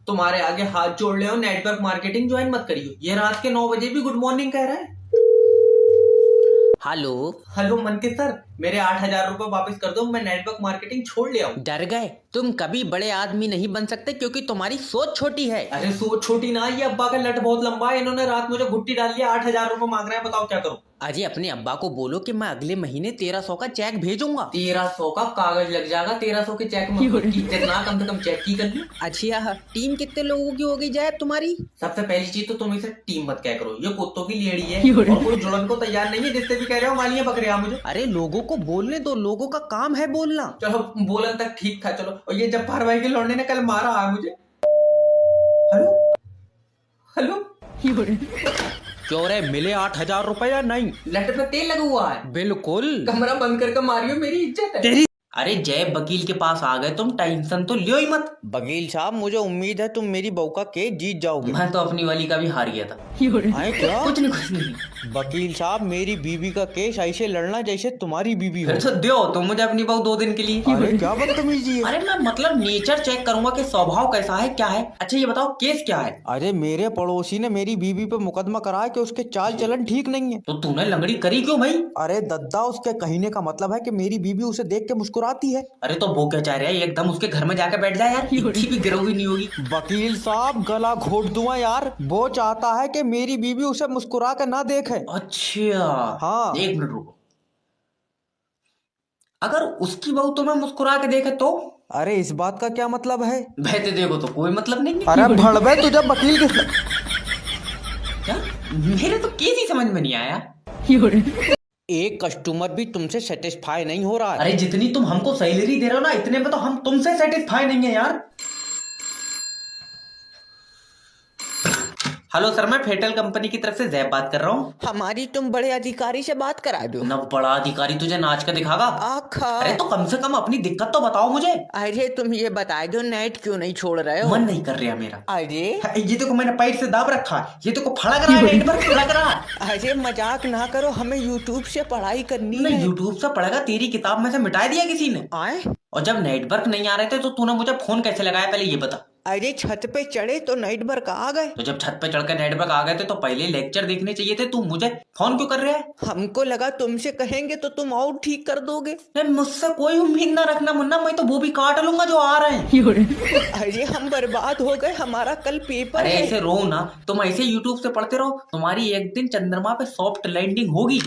तुम्हारे आगे हाथ जोड़ ले, नेटवर्क मार्केटिंग ज्वाइन मत करियो। ये रात के 9 बजे भी गुड मॉर्निंग कह रहा है। हेलो। हेलो मनकित सर, मेरे 8,000 रुपए वापस कर दो, मैं नेटवर्क मार्केटिंग छोड़ लिया हूँ। डर गए? तुम कभी बड़े आदमी नहीं बन सकते क्योंकि तुम्हारी सोच छोटी है। अरे सोच छोटी ना, ये अब्बा का लट बहुत लंबा है। इन्होंने रात मुझे घुट्टी डाल लिया, 8,000 रुपए मांग रहे हैं, बताओ क्या करूँ। अरे अपने अब्बा को बोलो कि मैं अगले महीने 1300 का चेक भेजूंगा। 1300 का कागज लग जाएगा, 1300 के चेक में कितना कम से कम चेक की कर ली। अच्छा, टीम कितने लोगों की हो गई जाए तुम्हारी? सबसे पहली चीज तो तुम इसे टीम मत क्या करो, ये कुत्तों की लेड़ी है और कोई जुड़न को तैयार नहीं है। जिससे भी कह रहे हो मालियां पकड़े आ मुझे। अरे लोगों को बोलने दो, लोगों का काम है बोलना। चलो बोलन तक ठीक था, चलो। और ये जब्बार भाई के लौंडे ने कल मारा है मुझे। Hello hello. क्यों रे, मिले 8,000 रुपए या नहीं? लेटर पे तेल लगा हुआ है। बिल्कुल। कमरा बंद करके मारियो, मेरी इज्जत है। तेरी। अरे जय वकील के पास आ गए, तुम टेंशन तो लियो ही मत। वकील साहब, मुझे उम्मीद है तुम मेरी बहू का केस जीत जाओगे। मैं तो अपनी वाली का भी हार गया था। आए क्या? कुछ नहीं। वकील साहब, मेरी बीवी का केस ऐसे लड़ना जैसे तुम्हारी बीवी हो। फिर तो दो तो मुझे अपनी बहू 2 दिन के लिए। अरे क्या बदतमीजी है। अरे मैं मतलब नेचर चेक करूंगा कि स्वभाव कैसा है, क्या है। अच्छा ये बताओ केस क्या है। अरे मेरे पड़ोसी ने मेरी बीवी पे मुकदमा कराया कि उसके चाल चलन ठीक नहीं है। तो तूने लंगड़ी करी क्यों भाई? अरे दद्दा, उसके कहने का मतलब है कि मेरी बीवी उसे देख के मुस्कुराती है। अरे तो वो क्या चाह रहा है, एकदम उसके घर में जाके बैठ जाए यार, इतनी भी गिरोगी नहीं होगी। वकील साहब, गला घोट दूंगा यार। वो चाहता है कि मेरी बीवी उसे मुस्कुरा कर ना देखे। अच्छा हाँ। 1 मिनट रुको। अगर उसकी बहू तुम्हें मुस्कुरा के देखे तो? अरे इस बात का क्या मतलब है? बहते देखो तो कोई मतलब नहीं है। अरे भड़वे, तुझे वकील के क्या? मेरे तो केस ही समझ में नहीं आया। एक कस्टमर भी तुमसे सेटिस्फाई नहीं हो रहा है। अरे जितनी तुम हमको सैलरी दे रहे हो ना, इतने में तो हम तुमसे सेटिस्फाई नहीं है यार। हेलो सर, मैं फेटल कंपनी की तरफ से जैब बात कर रहा हूँ। हमारी तुम बड़े अधिकारी से बात करा दो न बड़ा अधिकारी तुझे नाच कर दिखागा। आखा। अरे तो कम से कम अपनी दिक्कत तो बताओ मुझे। अरे तुम ये बता दो, नेट क्यों नहीं छोड़ रहे हो? मन नहीं कर रहा मेरा। अरे ये देखो मैंने पैर से दाब रखा है, ये देखो फड़क रहा है, नेट पर फड़क रहा है। अरे मजाक ना करो, हमें यूट्यूब से पढ़ाई करनी नहीं है। यूट्यूब से पढ़ेगा, तेरी किताब में से मिटा दिया किसी ने। आए? और जब नेटवर्क नहीं आ रहे थे तो तूने मुझे फोन कैसे लगाया, पहले ये बता। अरे छत पे चढ़े तो नेटवर्क आ गए। तो जब छत पे चढ़ के नेटवर्क आ गए थे तो पहले लेक्चर देखने चाहिए थे, तू मुझे फोन क्यों कर रहा है? हमको लगा तुमसे कहेंगे तो तुम और ठीक कर दोगे। नहीं मुझसे कोई उम्मीद ना रखना मुन्ना, मैं तो वो भी काट लूंगा जो आ रहे हैं। अरे हम बर्बाद हो गए, हमारा कल पेपर अरे है। ऐसे रो ना, तुम ऐसे यूट्यूब से पढ़ते रहो, तुम्हारी एक दिन चंद्रमा पे सॉफ्ट लैंडिंग होगी।